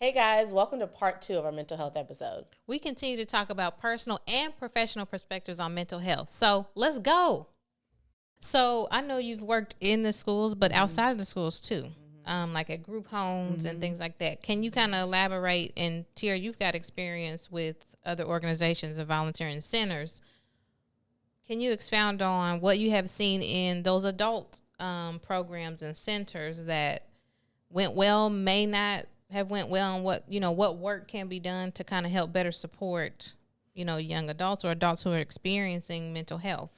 Hey guys, welcome to part 2 of our mental health episode. We continue to talk about personal and professional perspectives on mental health. So let's go. So I know you've worked in the schools, but outside of the schools too, like at group homes and things like that. Can you kind of elaborate? And Tiera, you've got experience with other organizations and volunteering centers. Can you expound on what you have seen in those adult programs and centers that went well, may not have went well, and what work can be done to kind of help better support, young adults or adults who are experiencing mental health?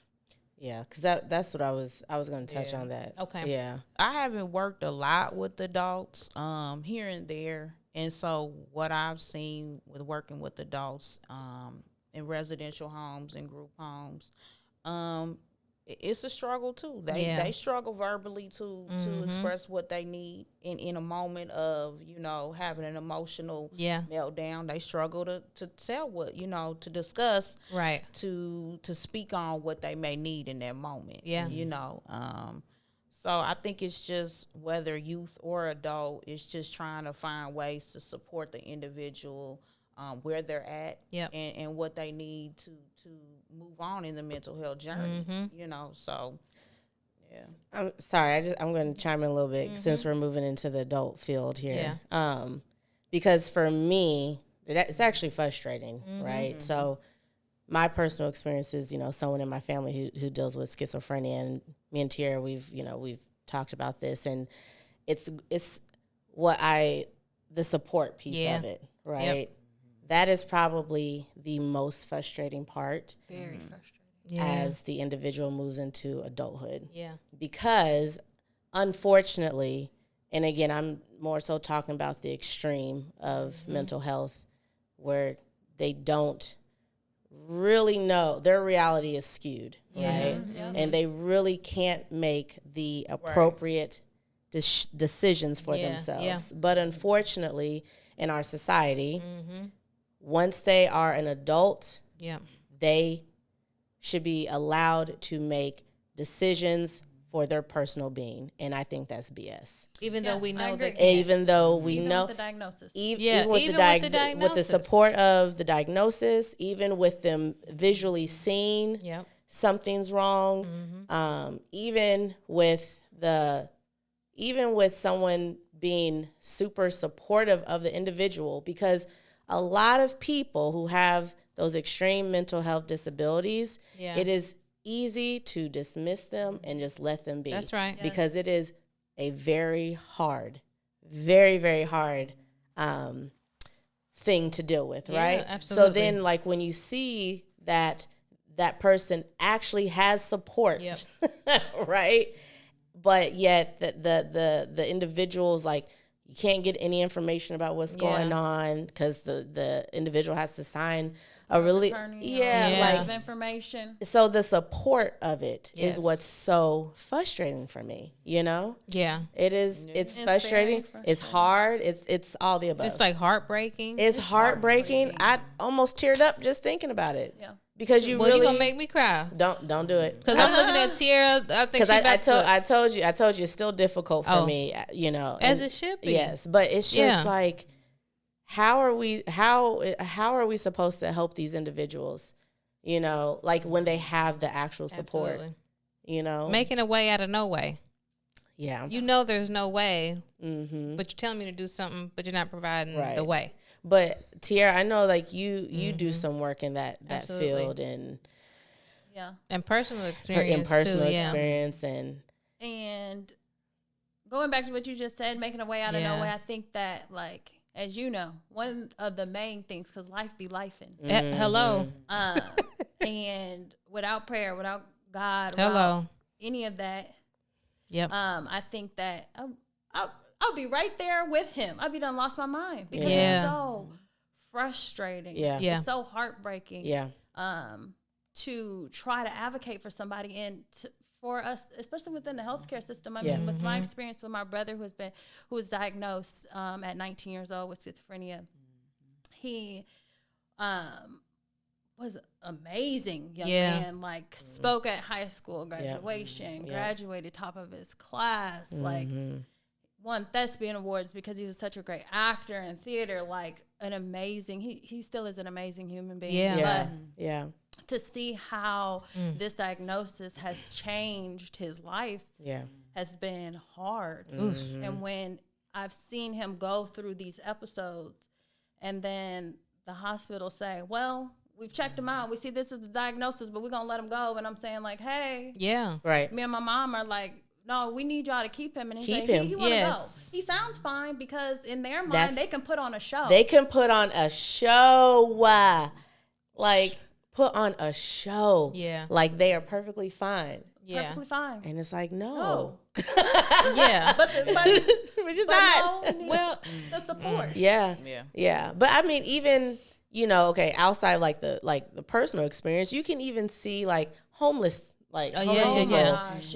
Yeah, because that's what I was going to touch on that. Okay. Yeah. I haven't worked a lot with adults, here and there. And so what I've seen with working with adults, in residential homes and group homes, it's a struggle too. They struggle verbally to express what they need in a moment of, having an emotional meltdown. They struggle to tell what, to discuss, Right. to speak on what they may need in that moment. Yeah. So I think it's just whether youth or adult, it's just trying to find ways to support the individual where they're at and what they need to move on in the mental health journey, so, yeah. I'm sorry, I'm going to chime in a little bit since we're moving into the adult field here. Yeah. Because for me, it's actually frustrating, right? So my personal experience is, someone in my family who deals with schizophrenia, and me and Tiera, we've talked about this, and it's the support piece of it, right? Yep. That is probably the most frustrating part. Very frustrating. As the individual moves into adulthood. Yeah. Because unfortunately, and again, I'm more so talking about the extreme of mental health where they don't really know, their reality is skewed, right? Yeah. And they really can't make the appropriate decisions for themselves. Yeah. But unfortunately, in our society, once they are an adult, they should be allowed to make decisions for their personal being, and I think that's BS. Even though we know that, even though we know with the diagnosis, even with the diagnosis, with the support of the diagnosis, even with them visually seeing something's wrong, even with someone being super supportive of the individual, because a lot of people who have those extreme mental health disabilities, it is easy to dismiss them and just let them be. That's right. Because it is a very hard, very, very hard thing to deal with, right? Absolutely. So then, like, when you see that person actually has support, right? But yet the individual's like, you can't get any information about what's going on because the individual has to sign a really of information. So the support of it is what's so frustrating for me. Yeah, it is. It's frustrating. It's hard. It's all the above. It's like heartbreaking. It's heartbreaking. I almost teared up just thinking about it. Yeah. Because you really gonna make me cry. Don't do it. Because I'm looking at Tiera. I think I told you it's still difficult for me. As it should be. Yes, but it's just like, how are we supposed to help these individuals? Like when they have the actual support. Absolutely. Making a way out of no way. Yeah. There's no way, but you're telling me to do something, but you're not providing the way. But Tiera, I know like you do some work in that field and personal experience and going back to what you just said, making a way out of no way. I think that, like, as you know, one of the main things, because life be lifing. Hello. And without prayer, without God, without any of that, I think that I'll be right there with him. I'll be done lost my mind because it's so frustrating. Yeah. It's so heartbreaking. Yeah. To try to advocate for somebody and for us, especially within the healthcare system. I mean, with my experience with my brother who was diagnosed at 19 years old with schizophrenia, he was amazing young man, like spoke at high school graduation, graduated top of his class, like won thespian awards because he was such a great actor in theater, like an amazing, he still is an amazing human being. Yeah. Yeah. But to see how this diagnosis has changed his life has been hard. And when I've seen him go through these episodes and then the hospital say, well, we've checked him out. We see this is a diagnosis, but we're going to let him go. And I'm saying like, hey, right. Me and my mom are like, no, we need y'all to keep him. And he's Keep like, him. he want to go. He sounds fine because in their mind, they can put on a show. They can put on a show. Like, put on a show. Yeah. Like, they are perfectly fine. Yeah. Perfectly fine. And it's like, no. Yeah. But Which is not. No, Well, the support. Yeah. But I mean, even, you know, okay, outside like the personal experience, you can even see like homeless people.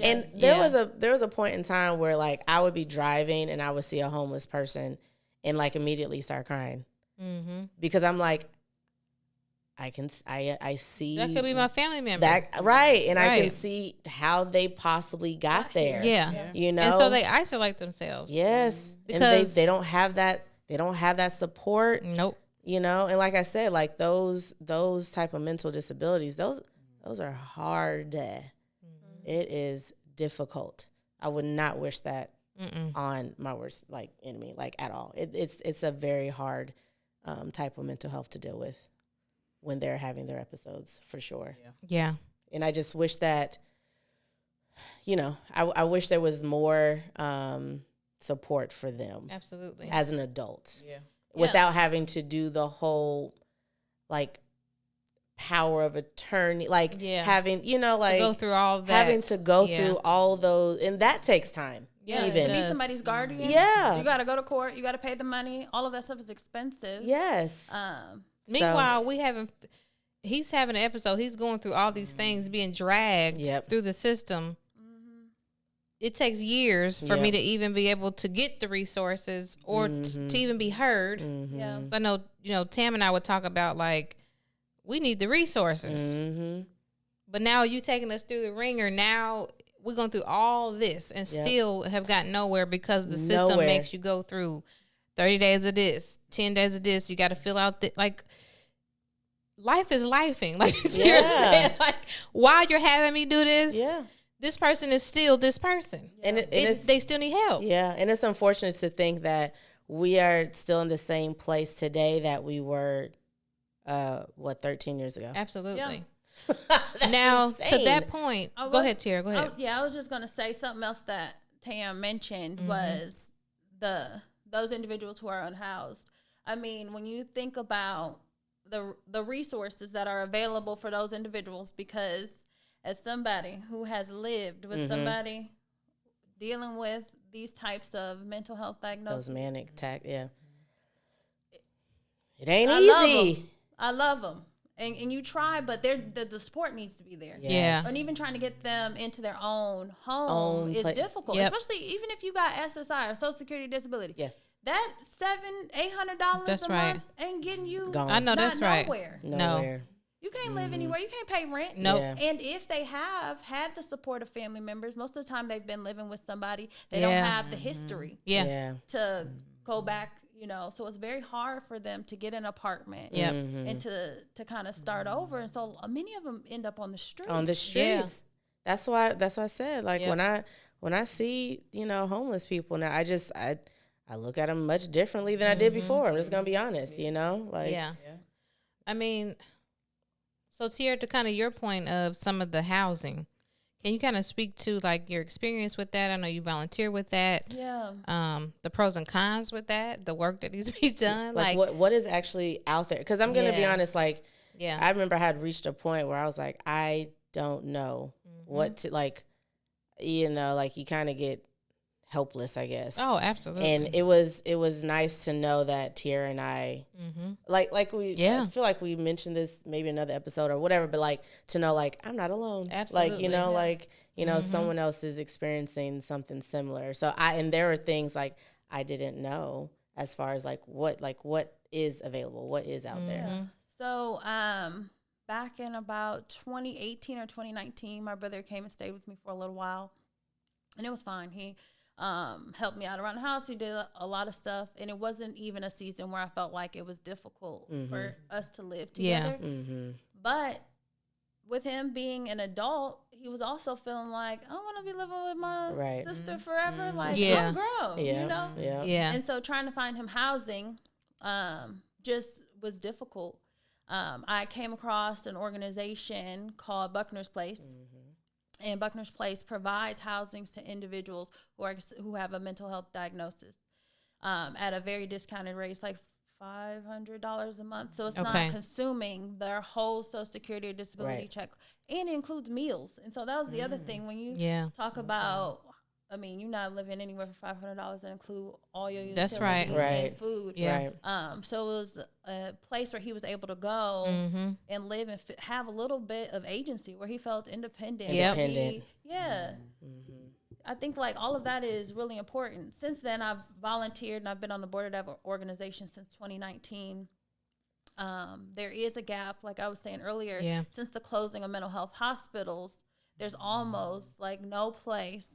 And there was a point in time where like I would be driving and I would see a homeless person and like immediately start crying because I'm like, I see that could be my family member. That right, and I can see how they possibly got there. Yeah. You know, and so they isolate themselves. Yes, because and they don't have that. They don't have that support. Nope. You know, and like I said, like those type of mental disabilities, those are hard. It is difficult. I would not wish that on my worst enemy, at all. It's a very hard type of mental health to deal with when they're having their episodes, for sure. Yeah. And I just wish that, you know, I wish there was more support for them. Absolutely. As an adult. Yeah. Without having to do the whole, power of attorney, having, you know, to go through all that. Having to go through all those, and that takes time. Yeah, even. to be somebody's guardian. Yeah. You got to go to court. You got to pay the money. All of that stuff is expensive. Yes. Meanwhile, he's having an episode. He's going through all these things, being dragged through the system. It takes years for me to even be able to get the resources or to even be heard. Yeah. So I know, you know, Tam and I would talk about we need the resources. But now you taking us through the ringer. Now we're going through all this and still have gotten nowhere because the system makes you go through 30 days of this, 10 days of this. You got to fill out life is lifing. Tiera said, while you're having me do this, this person is still this person. And they still need help. Yeah. And it's unfortunate to think that we are still in the same place today that we were, 13 years ago? Absolutely. Now, insane. To that point, go ahead, Tiera. Go ahead. I was just going to say something else that Tam mentioned was those individuals who are unhoused. I mean, when you think about the resources that are available for those individuals, because as somebody who has lived with somebody dealing with these types of mental health diagnoses. Those manic attack, It ain't easy. I love them. And you try, but the support needs to be there. Yeah. And even trying to get them into their own home is difficult, especially even if you got SSI or Social Security Disability. Yeah. That $700-800 a month ain't getting you gone. I know that's nowhere. Right. Nowhere. You can't live anywhere. You can't pay rent. Nope. Yeah. And if they have had the support of family members, most of the time they've been living with somebody. They don't have the history to go back, you know. So it's very hard for them to get an apartment and to kind of start over. And so many of them end up on the street. On the streets. Yeah. That's why I said, when I see, you know, homeless people now, I look at them much differently than I did before. I'm just going to be honest, you know? I mean, so Tiera, to kind of your point of some of the housing, can you kind of speak to your experience with that? I know you volunteer with that. Yeah. The pros and cons with that, the work that needs to be done. What is actually out there? Because I'm going to be honest, I remember I had reached a point where I was like, I don't know what to, you know, you kind of get helpless, I guess. Oh, absolutely. And it was nice to know that Tiera and I, I feel like we mentioned this maybe another episode or whatever, but to know I'm not alone. Absolutely. You know, someone else is experiencing something similar. So and there are things I didn't know as far as what is available, what is out there. So back in about 2018 or 2019, my brother came and stayed with me for a little while, and it was fine. helped me out around the house. He did a lot of stuff, and it wasn't even a season where I felt like it was difficult for us to live together. But with him being an adult, he was also feeling like, I don't want to be living with my sister forever. Like, I'm grown, you know? Yeah. And so trying to find him housing just was difficult. I came across an organization called Buckner's Place. And Buckner's Place provides housings to individuals who have a mental health diagnosis at a very discounted rate. It's like $500 a month. So it's not consuming their whole Social Security or disability check. And it includes meals. And so that was the other thing. When you talk about, I mean, you're not living anywhere for $500 and include all your utilities and food. So it was a place where he was able to go and live and have a little bit of agency, where he felt independent. I think like all of that is really important. Since then, I've volunteered and I've been on the board of that organization since 2019. There is a gap, like I was saying earlier, since the closing of mental health hospitals. There's almost like no place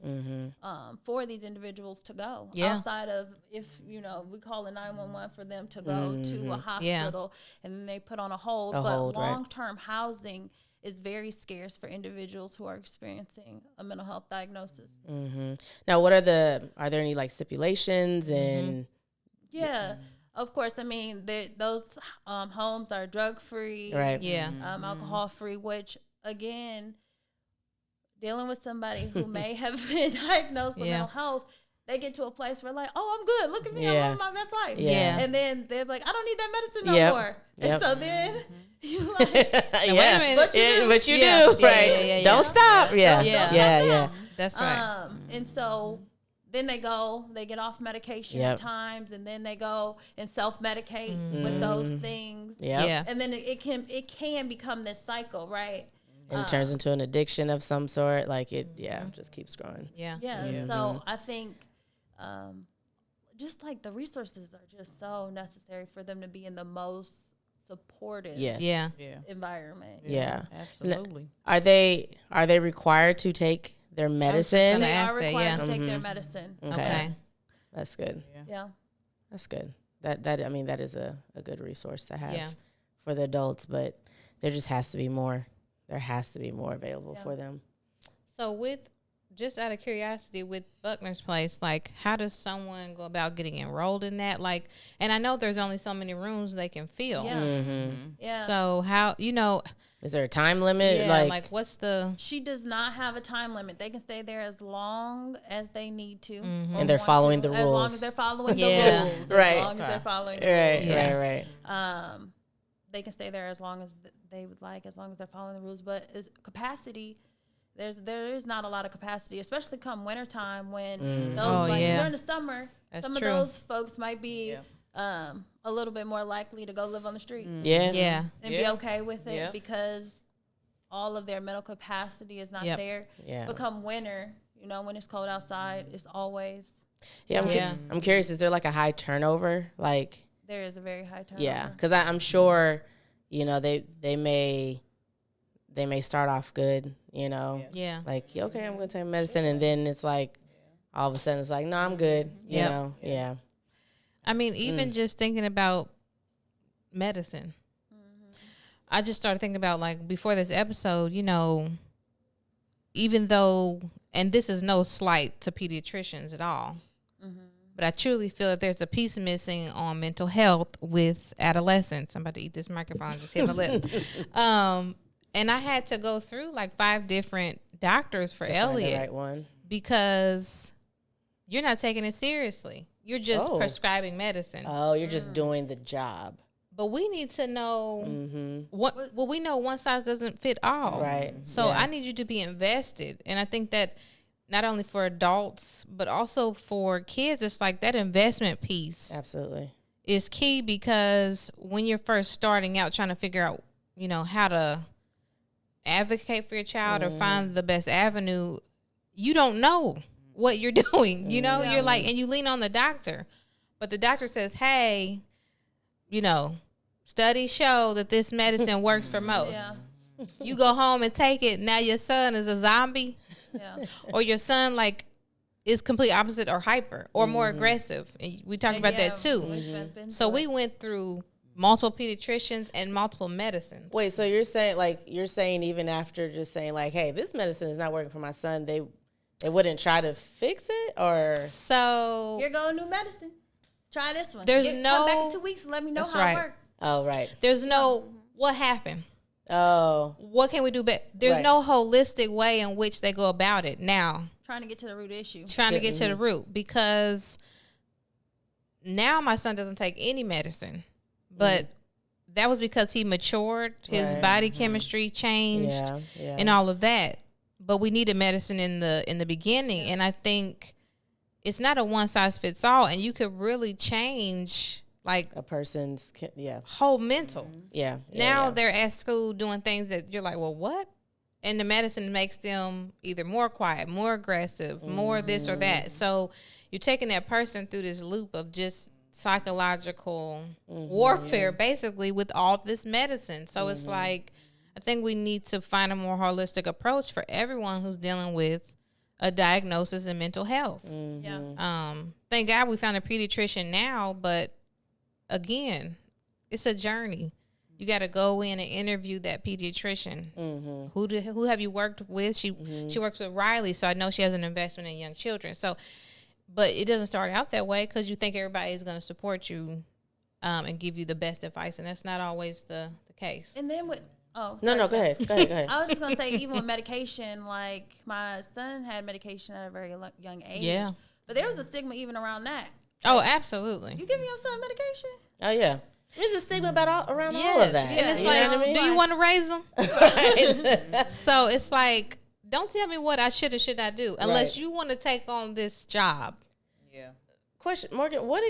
for these individuals to go outside of, if, you know, we call it 911 for them to go to a hospital and then they put on a hold. But long-term housing is very scarce for individuals who are experiencing a mental health diagnosis. Now, are there any like stipulations and? Of course. I mean, those homes are drug-free, alcohol-free, which again, dealing with somebody who may have been diagnosed with mental health, they get to a place where like, oh, I'm good. Look at me. I'm living my best life. And then they're like, I don't need that medicine no more. And so then you're like, wait a minute. But you do. Right. Don't stop. That's right. And so then they get off medication at times, and then they go and self-medicate with those things. And then it can become this cycle, right? And it turns into an addiction of some sort. Like it just keeps growing. So I think just like the resources are just so necessary for them to be in the most supportive environment. Absolutely. Are they required to take their medicine? They are required to take their medicine. Okay. That's good. That's good. That is a good resource to have for the adults, but there just has to be more. There has to be more available for them. So just out of curiosity, with Buckner's Place, like, how does someone go about getting enrolled in that? Like, and I know there's only so many rooms they can fill. So how, is there a time limit? Like what's She does not have a time limit. They can stay there as long as they need to. And they're following the rules. As long as they're following the rules. Right. As long as they're following the rules. Right. They can stay there as long as they would like, as long as they're following the rules. But capacity, there is not a lot of capacity, especially come wintertime when during the summer, some of those folks might be a little bit more likely to go live on the street. And be okay with it because all of their mental capacity is not there. But come winter, when it's cold outside, it's always. I'm curious, is there like a high turnover? Like, there is a very high turnover. Yeah, because I'm sure, they may start off good, like, okay, I'm going to take medicine, and then it's like, all of a sudden it's like, no, I'm good, you know, I mean, even just thinking about medicine, I just started thinking about, like, before this episode, even though, and this is no slight to pediatricians at all, but I truly feel that there's a piece missing on mental health with adolescents. I'm about to eat this microphone, just hit my lip. And I had to go through like 5 different doctors for Elliot, the right one. Because you're not taking it seriously. You're just prescribing medicine. Oh, you're just doing the job. But we need to know we know one size doesn't fit all. Right. So I need you to be invested. And I think that not only for adults, but also for kids, it's like that investment piece. Absolutely. Is key, because when you're first starting out trying to figure out, how to advocate for your child or find the best avenue, you don't know what you're doing. You're like, and you lean on the doctor, but the doctor says, hey, studies show that this medicine works for most. You go home and take it. Now your son is a zombie, or your son is complete opposite or hyper or more aggressive. And we talked about that too. So we went through multiple pediatricians and multiple medicines. Wait, so you're saying even after just saying like, hey, this medicine is not working for my son, they wouldn't try to fix it? Or so you're going new medicine. Try this one. Come back in 2 weeks and let me know how it works. Oh, right. There's no what happened. Oh, what can we do better? There's no holistic way in which they go about it now. Trying to get to the root issue. Trying to get to the root, because now my son doesn't take any medicine, but that was because he matured, his body chemistry changed, and all of that. But we needed medicine in the beginning, and I think it's not a one size fits all, and you could really change like a person's whole mental. Now they're at school doing things that you're like, well, what? And the medicine makes them either more quiet, more aggressive, more this or that. So you're taking that person through this loop of just psychological warfare, basically, with all this medicine. So it's like, I think we need to find a more holistic approach for everyone who's dealing with a diagnosis in mental health. Thank God we found a pediatrician now, but again, it's a journey. You got to go in and interview that pediatrician. Who have you worked with? She works with Riley, so I know she has an investment in young children. So, but it doesn't start out that way because you think everybody is going to support you and give you the best advice, and that's not always the case. And then with go ahead. I was just gonna say, even with medication, like my son had medication at a very young age. But there was a stigma even around that. Oh, absolutely. You giving your son medication? Oh yeah. There's a stigma around all of that. And it's like, do you want to raise them? So it's like, don't tell me what I should or should not do unless you want to take on this job. Question, Morgan, what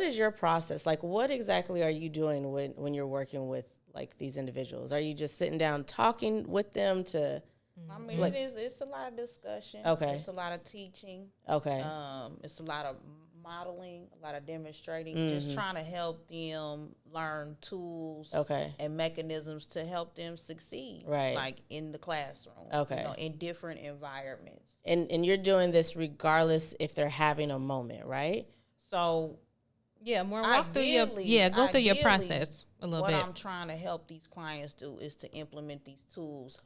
is your process? Like, what exactly are you doing when you're working with like these individuals? Are you just sitting down talking with them to? I mean, it's a lot of discussion. Okay. It's a lot of teaching. Okay. It's a lot of modeling, a lot of demonstrating, just trying to help them learn tools and mechanisms to help them succeed. Right. Like in the classroom. Okay. In different environments. And you're doing this regardless if they're having a moment, right? So more walk through go through your process a little bit. What I'm trying to help these clients do is to implement these tools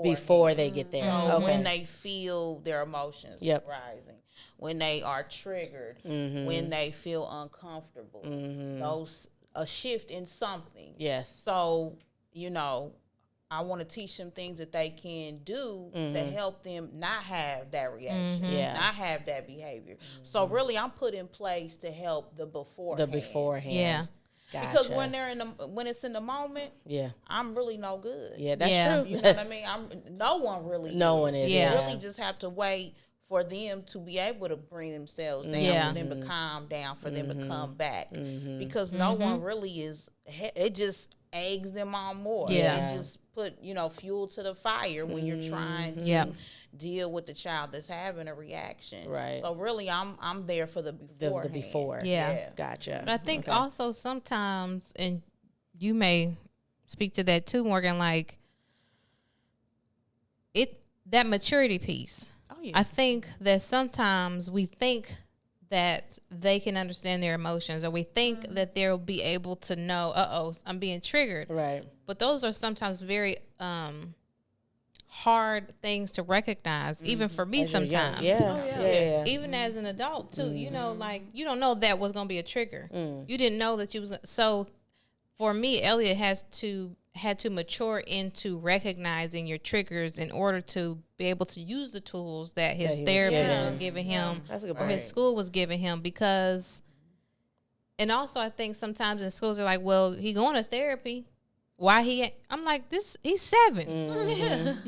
before they get there. So when they feel their emotions rising, when they are triggered, when they feel uncomfortable, those a shift in something. Yes. So, I want to teach them things that they can do to help them not have that reaction, not have that behavior. So really, I'm put in place to help the beforehand. Yeah. Gotcha. Because when it's in the moment, I'm really no good. Yeah, that's true. You know what I mean? No one is. Yeah. You really just have to wait for them to be able to bring themselves down, for them to calm down, for them to come back. Because no one really is. It just eggs them on more. Yeah. It just put fuel to the fire when you're trying to deal with the child that's having a reaction. Right. So really, I'm there for the before. The before. Yeah. Gotcha. But I think also sometimes, and you may speak to that too, Morgan, like that maturity piece. Oh yeah. I think that sometimes we think that they can understand their emotions, or we think that they'll be able to know, I'm being triggered. Right. But those are sometimes very hard things to recognize, even for me sometimes. Yeah. Even as an adult too, like you don't know that was going to be a trigger. You didn't know that you was so for me, Elliot had to mature into recognizing your triggers in order to be able to use the tools that his therapist was giving him or his school was giving him. Because, and also I think sometimes in schools they're like, well, he going to therapy. Why I'm like, he's 7.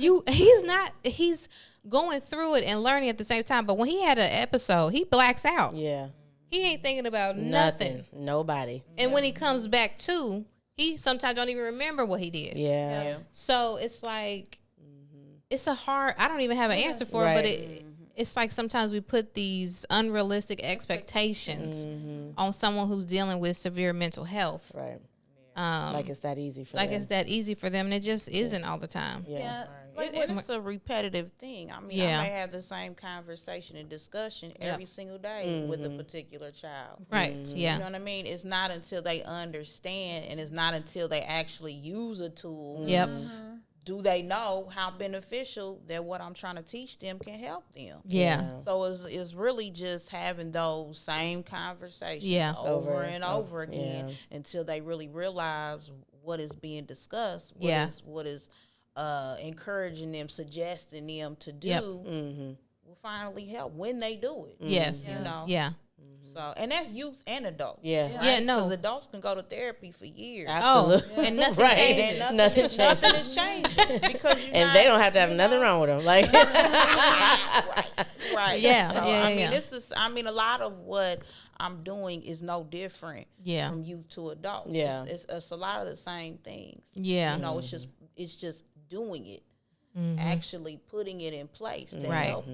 He's going through it and learning at the same time. But when he had an episode, he blacks out. Yeah. He ain't thinking about nothing. Nobody. And when he comes back to, he sometimes don't even remember what he did. Yeah. So it's like, it's I don't even have an answer for it, but it's like sometimes we put these unrealistic expectations on someone who's dealing with severe mental health. Right. Like it's that easy for them. Like it's that easy for them, and it just isn't all the time. Yeah. It's a repetitive thing. I mean, I may have the same conversation and discussion every single day with a particular child. Right. Yeah. You know what I mean? It's not until they understand, and it's not until they actually use a tool. Yep. Do they know how beneficial that what I'm trying to teach them can help them? Yeah. So it's really just having those same conversations over and over again until they really realize what is being discussed, what is encouraging them, suggesting them to do, will finally help when they do it. Yes. You know? Yeah. So, and that's youth and adults. Yeah. Right? Yeah, no. Because adults can go to therapy for years. Absolutely. And nothing changes. And Nothing changes. Nothing is changing. Because And they don't have to have nothing wrong with them. Like, right. Yeah. So, Yeah. I mean, I mean, a lot of what I'm doing is no different from youth to adult. Yeah. It's a lot of the same things. Yeah. You know, it's just doing it, actually putting it in place to help.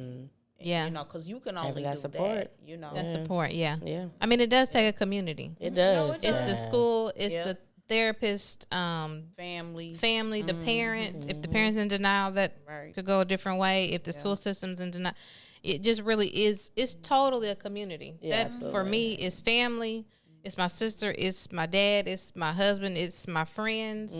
Yeah. You know, because you can only that do support. that. You know, That support. Yeah. yeah, I mean, it does take a community. it does. It's the school. It's the therapist. family, The parent. If the parent's in denial, that could go a different way. If the school system's in denial, it just really is. It's totally a community. Yeah, That for me is family. It's my sister. It's my dad. It's my husband. It's my friends.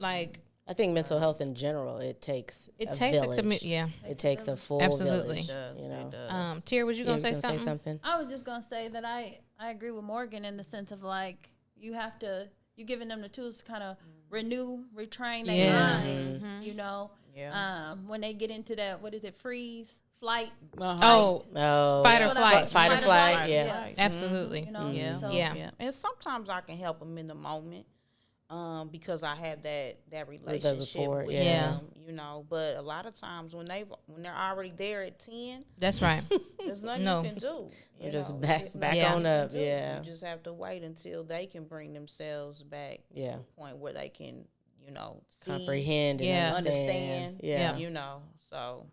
Like, I think mental health in general, it takes a village. community. Yeah. It takes a full Absolutely. village. It does, You know. it does. Tier, was you You gonna was say something? I was just gonna say that I agree with Morgan in the sense of like you're giving them the tools to kind of retrain their mind. You know, when they get into that, what is it, freeze, flight? Oh, fight or flight. Fight or flight. Yeah. Absolutely. You know, so, Yeah. And sometimes I can help them in the moment. Because I have that relationship rapport, with them, you know. But a lot of times when they're already there at 10, That's right. there's nothing you can do. You Just know, back there's nothing on you can up. do. Yeah. You just have to wait until they can bring themselves back to the point where they can, you know, see, Comprehend and understand. Yeah. You know, so.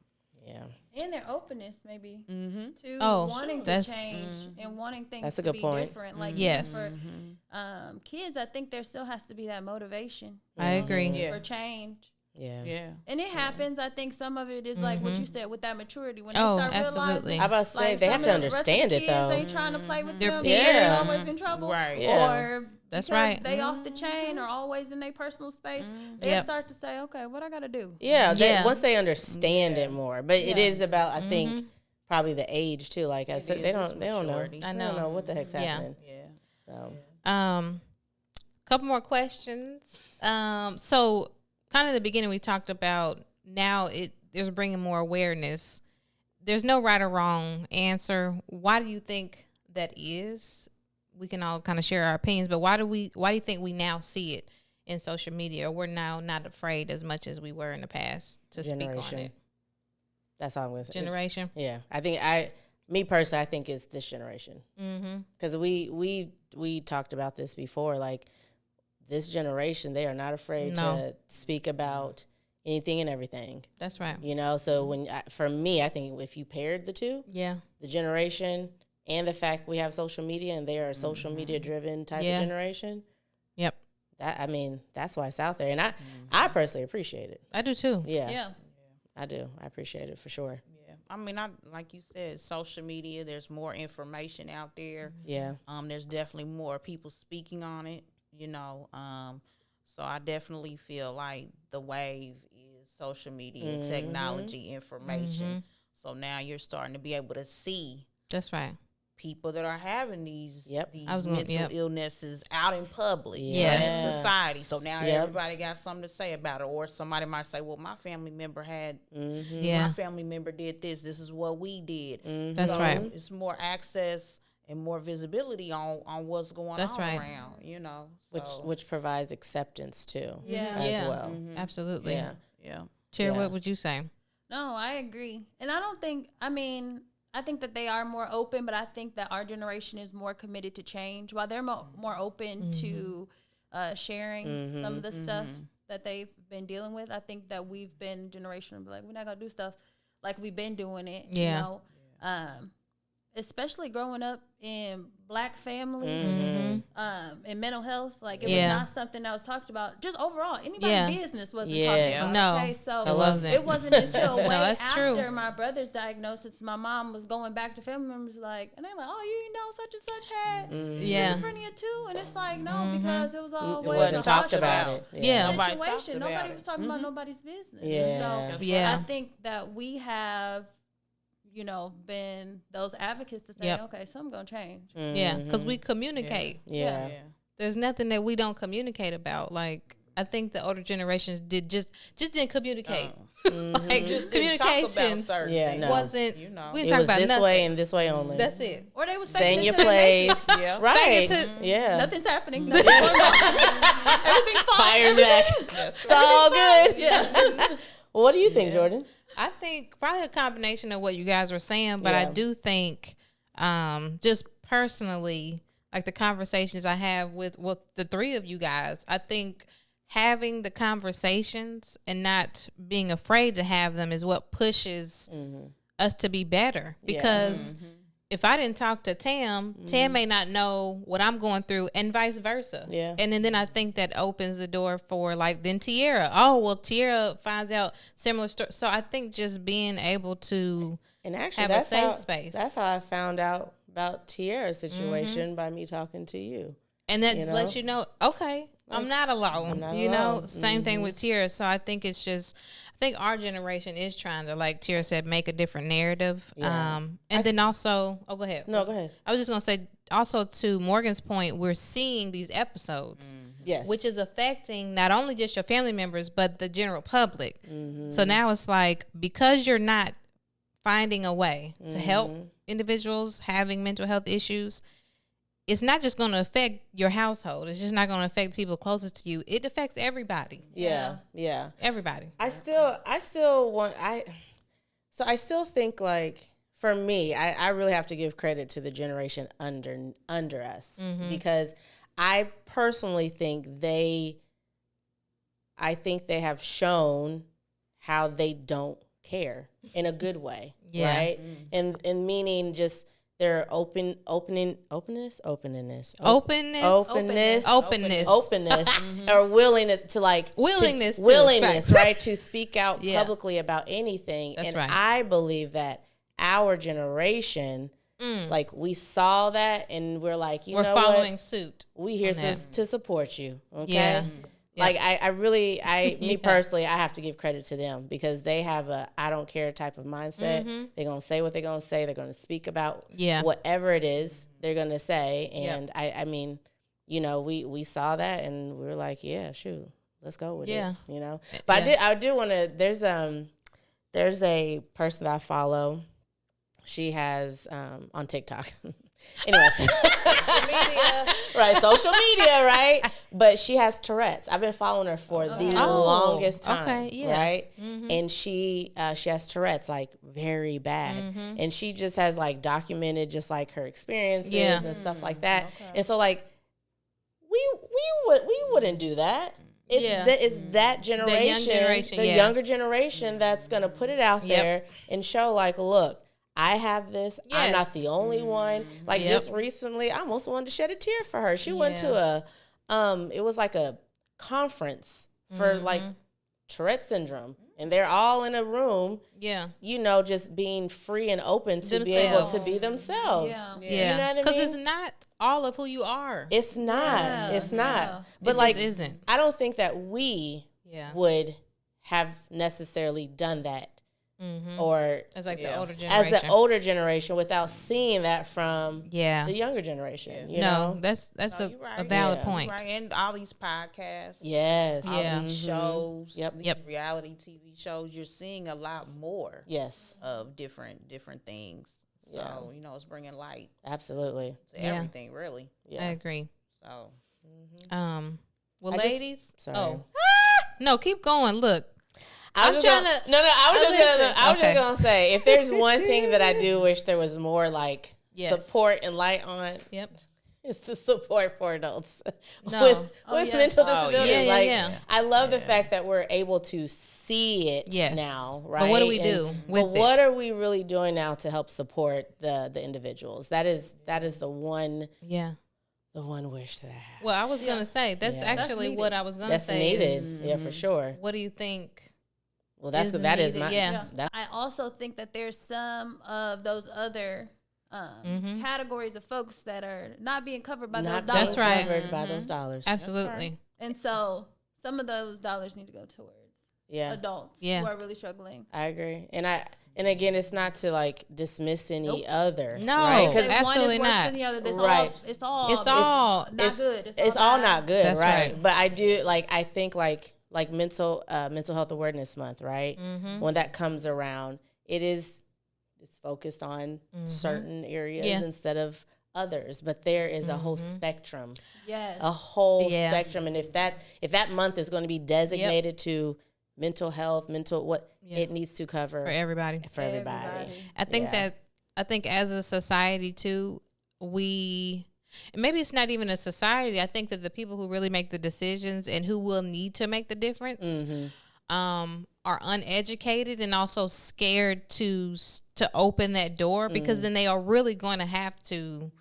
Yeah. And their openness maybe to Oh, wanting to change and wanting things That's a to good be point. different. Like Yes. for kids, I think there still has to be that motivation. I agree. For change. Yeah. And it happens. I think some of it is like what you said with that maturity. When they Oh, start absolutely. realizing, I about to say, like, they some have of to the rest of the understand it, kids though. ain't trying to play with Their them. peers. They're always in trouble. Right. Yeah. Or That's because right. they off the chain or always in their personal space. They Yep. start to say, okay, what I got to do? Yeah. Yeah. Once they understand it more. But it is about, I think, probably the age, too. Like I said, they don't know. maturity. They don't know what the heck's happening. Yeah. So. Couple more questions. So kind of in the beginning we talked about now there's bringing more awareness. There's no right or wrong answer. Why do you think that is? We can all kind of share our opinions, but why do you think we now see it in social media, or we're now not afraid as much as we were in the past to speak on it? That's all I'm going to say. Generation? Yeah. I think me personally, I think it's this generation. Because we talked about this before. Like, this generation, they are not afraid to speak about anything and everything. That's right. You know, so for me, I think if you paired the two, the generation and the fact we have social media and they are a social media driven type of generation. Yep. That's why it's out there. And I personally appreciate it. I do too. Yeah. I do. I appreciate it for sure. Yeah. I mean, like you said, social media, there's more information out there. Yeah. There's definitely more people speaking on it, you know. So I definitely feel like the wave is social media, technology, information. So now you're starting to be able to see That's right. people that are having these mental illnesses out in public, in society. So now everybody got something to say about it. Or somebody might say, well, my family member had, my family member did this. This is what we did. That's right. It's more access and more visibility on what's going on around, you know. So. Which provides acceptance too. Yeah. As well. Absolutely. Yeah. Chair, what would you say? No, I agree. And I think that they are more open, but I think that our generation is more committed to change. While they're more open to sharing some of the stuff that they've been dealing with, I think that we've been generation like, we're not going to do stuff like we've been doing it, you know. especially growing up in Black families, and mental health, like it was not something that was talked about. Just overall, anybody's business wasn't talked about. No, okay, so it wasn't until way after true. my brother's diagnosis, my mom was going back to family members and they're like, "Oh, you know, such and such had schizophrenia too," and it's like, no, because it was always it wasn't talked about it. Situation. Nobody was talking about nobody's business. So I think that we have, been those advocates to say, okay, something's gonna change. Yeah, because we communicate. Yeah. There's nothing that we don't communicate about. Like, I think the older generations didn't communicate. Like, just communication wasn't. We didn't talk about this nothing. way and this way only. That's it. Or they was stay in your place. Right. Nothing's happening. Nothing's going on. Everything's fine. Fire back. It's all good. Yeah. What do you think, Jordan? I think probably a combination of what you guys were saying, but I do think, just personally, like the conversations I have with the three of you guys, I think having the conversations and not being afraid to have them is what pushes us to be better. Because if I didn't talk to Tam, Tam may not know what I'm going through, and vice versa. Yeah. And then I think that opens the door for then Tiera. Oh, well, Tiera finds out similar stories. So I think just being able to have a safe space. That's how I found out about Tiera's situation, by me talking to you. And that lets you know, okay, I'm not alone. Same thing with Tiera. So I think it's just, I think our generation is trying to, like Tiera said, make a different narrative. Yeah. Then also, go ahead. No, go ahead. I was just going to say, also to Morgan's point, we're seeing these episodes, yes, which is affecting not only just your family members, but the general public. So now it's like, because you're not finding a way to help individuals having mental health issues, it's not just going to affect your household. It's just not going to affect people closest to you. It affects everybody. Yeah. Everybody. I still think, like, for me, I really have to give credit to the generation under us, because I personally think they have shown how they don't care in a good way, right? And meaning just their openness, or willingness, right, to speak out publicly about anything. That's and right. I believe that our generation, like, we saw that and we're like, we're following suit. We here to support you, okay? Yeah. Like, me personally, I have to give credit to them, because they have a I don't care type of mindset. They're going to say what they're going to say. They're going to speak about whatever it is they're going to say. And I mean, we saw that and we were like, yeah, shoot, let's go with it, But I do want to, there's a person that I follow. She has, on TikTok. Anyways, social media, right? But she has Tourette's. I've been following her for the longest time, right? And she has Tourette's, like, very bad, and she just has, like, documented just, like, her experiences and stuff like that. And so, like, we wouldn't do that. It's that generation, the younger generation, that's gonna put it out there and show, like, look, I have this. I'm not the only one. Like, just recently, I almost wanted to shed a tear for her. She went to it was like a conference for like Tourette syndrome, and they're all in a room. Just being free and open to be able to be themselves. You know what I mean? Because it's not all of who you are. It's not. It's not. But it like, isn't. I don't think that we would have necessarily done that. Or as like the older generation, without seeing that from the younger generation. You know? That's a valid point. Right, and all these podcasts, these shows, these reality TV shows, you're seeing a lot more, of different things. So it's bringing light, absolutely, to everything, really. I agree. So, well, ladies, no, keep going. Look. I was just gonna say, if there's one thing that I do wish there was more, like, support and light on, is the support for adults No. with mental disabilities. I love the fact that we're able to see it now, right? But what do we do with it? What are we really doing now to help support the individuals? That is the one the one wish that I have. Well, I was gonna say that's actually what I was gonna say. That's needed. For sure. What do you think? Well, that is not. I also think that there's some of those other categories of folks that are not being covered by those dollars. That's right. Covered by those dollars. Absolutely. Right. And so some of those dollars need to go towards adults who are really struggling. I agree. And again, it's not to like dismiss any other. No, right? absolutely one is worse not. than the other. It's all not good. It's all not good. That's right. But I do I think like mental health awareness month, right? Mm-hmm. When that comes around, it's focused on certain areas instead of others, but there is a whole spectrum. Yes. A whole spectrum. And if that month is going to be designated to mental health, it needs to cover for everybody. I think as a society too, maybe it's not even a society. I think that the people who really make the decisions and who will need to make the difference are uneducated and also scared to open that door, because then they are really going to have to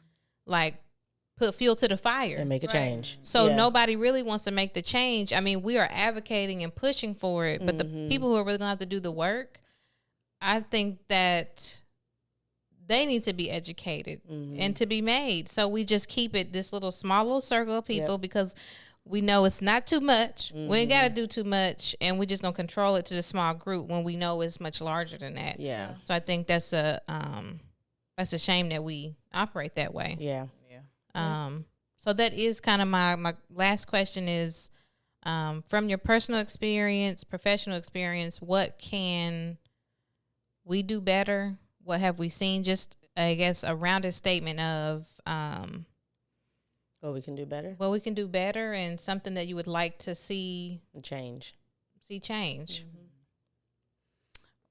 put fuel to the fire and make a change. So nobody really wants to make the change. I mean, we are advocating and pushing for it, but the people who are really going to have to do the work, I think that they need to be educated and to be made. So we just keep it this small little circle of people because we know it's not too much. We ain't got to do too much, and we're just going to control it to the small group when we know it's much larger than that. Yeah. So I think that's a shame that we operate that way. Yeah. So that is kind of my last question is, from your personal experience, professional experience, what can we do better? What have we seen? Just, I guess, a rounded statement of what we can do better. What we can do better, and something that you would like to see change.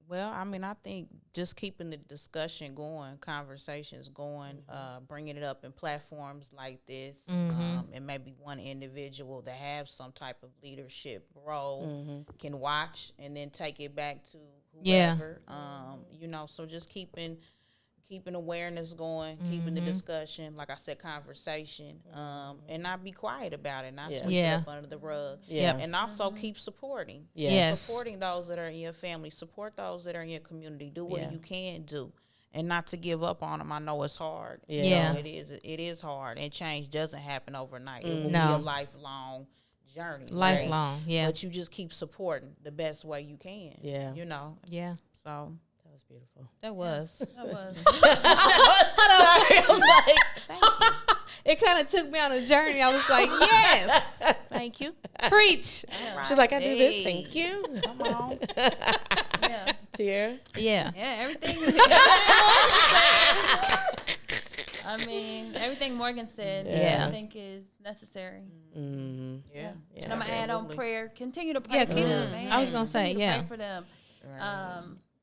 Well, I mean, I think just keeping the discussion going, conversations going, bringing it up in platforms like this, and maybe one individual that has some type of leadership role can watch and then take it back to whoever. So just keeping awareness going, keeping the discussion, like I said, conversation, and not be quiet about it, not sweep it up under the rug. And also keep supporting. Supporting those that are in your family, support those that are in your community. Do what you can do, and not to give up on them. I know it's hard. It is hard, and change doesn't happen overnight. It will be a lifelong journey. But you just keep supporting the best way you can. So that was beautiful. That was. Sorry, I was like, thank you. It kind of took me on a journey. I was like, yes. Thank you. Preach. Right. She's like, I do this. Thank you. Come on. Tiera? Yeah, everything. I mean, everything Morgan said, I think is necessary. And I'm going to add on prayer. Continue to pray for them, man. I was going to say, pray for them.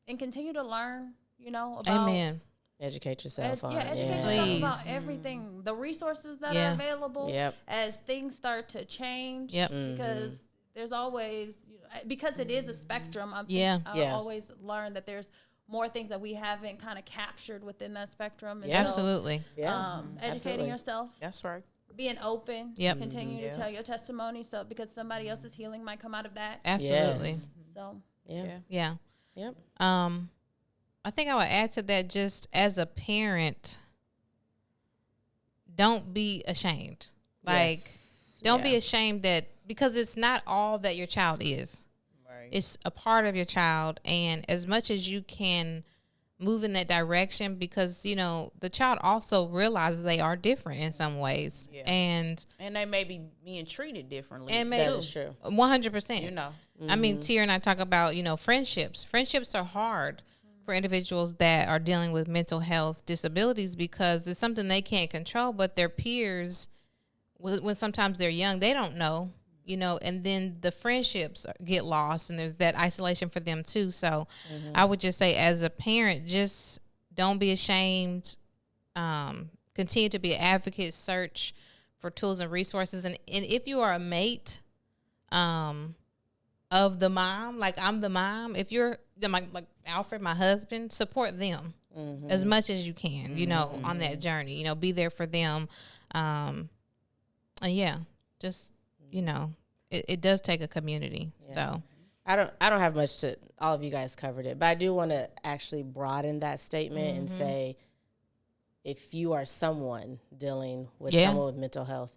And continue to learn, about... Amen. Educate yourself on educate yourself about everything, the resources that are available as things start to change. Because there's always, because it is a spectrum. I always learn that there's more things that we haven't kind of captured within that spectrum. And Absolutely. Educating yourself. That's right. Being open. Continue to tell your testimony, so because somebody else's healing might come out of that. Absolutely. So Yep. I think I would add to that, just as a parent, don't be ashamed. Don't be ashamed because it's not all that your child is. Right. It's a part of your child, and as much as you can move in that direction, because the child also realizes they are different in some ways, and they may be being treated differently. And that is true. 100%. I mean, Tiera and I talk about friendships. Friendships are hard for individuals that are dealing with mental health disabilities, because it's something they can't control, but their peers, when sometimes they're young, they don't know. And then the friendships get lost, and there's that isolation for them too. So I would just say, as a parent, just don't be ashamed. continue to be an advocate, search for tools and resources. And if you are a mate of the mom, like I'm the mom, if you're like Alfred, my husband, support them as much as you can, you know, on that journey, you know, be there for them. And yeah, just, you know, it does take a community. Yeah. So I don't have much to, all of you guys covered it, but I do want to actually broaden that statement and say, if you are someone dealing with someone with mental health,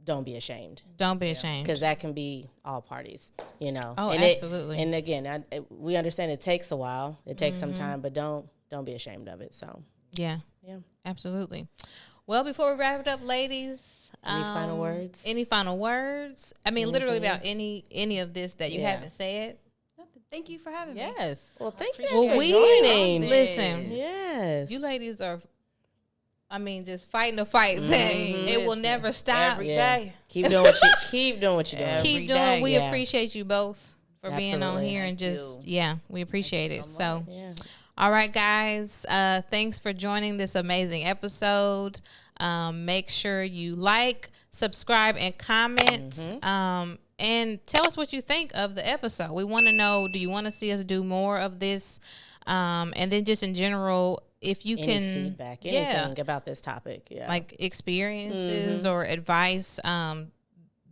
don't be ashamed. Don't be ashamed. Because that can be all parties, you know. Oh, and absolutely. And again, we understand it takes a while. It takes some time, but don't be ashamed of it. So yeah, absolutely. Well, before we wrap it up, ladies, any final words? Any final words? I mean, literally about any of this that you haven't said. Thank you for having me. Yes. Well, thank you for joining. Listen, yes, you ladies are, I mean, just fighting the fight that it will never stop. Every day. Keep doing what you're doing. Keep doing. We appreciate you both for being on here and Thank just you. we appreciate it. So, yeah. All right, guys. Thanks for joining this amazing episode. Make sure you like, subscribe, and comment. And tell us what you think of the episode. We want to know, do you want to see us do more of this? And then just in general, if you can feedback, anything about this topic, like experiences or advice.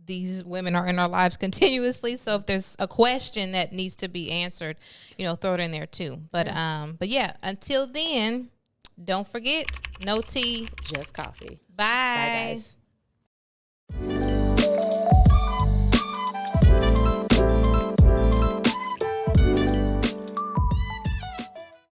These women are in our lives continuously, so if there's a question that needs to be answered, you know, throw it in there too. But yeah, until then, don't forget, no tea, just coffee. Bye. Bye, guys.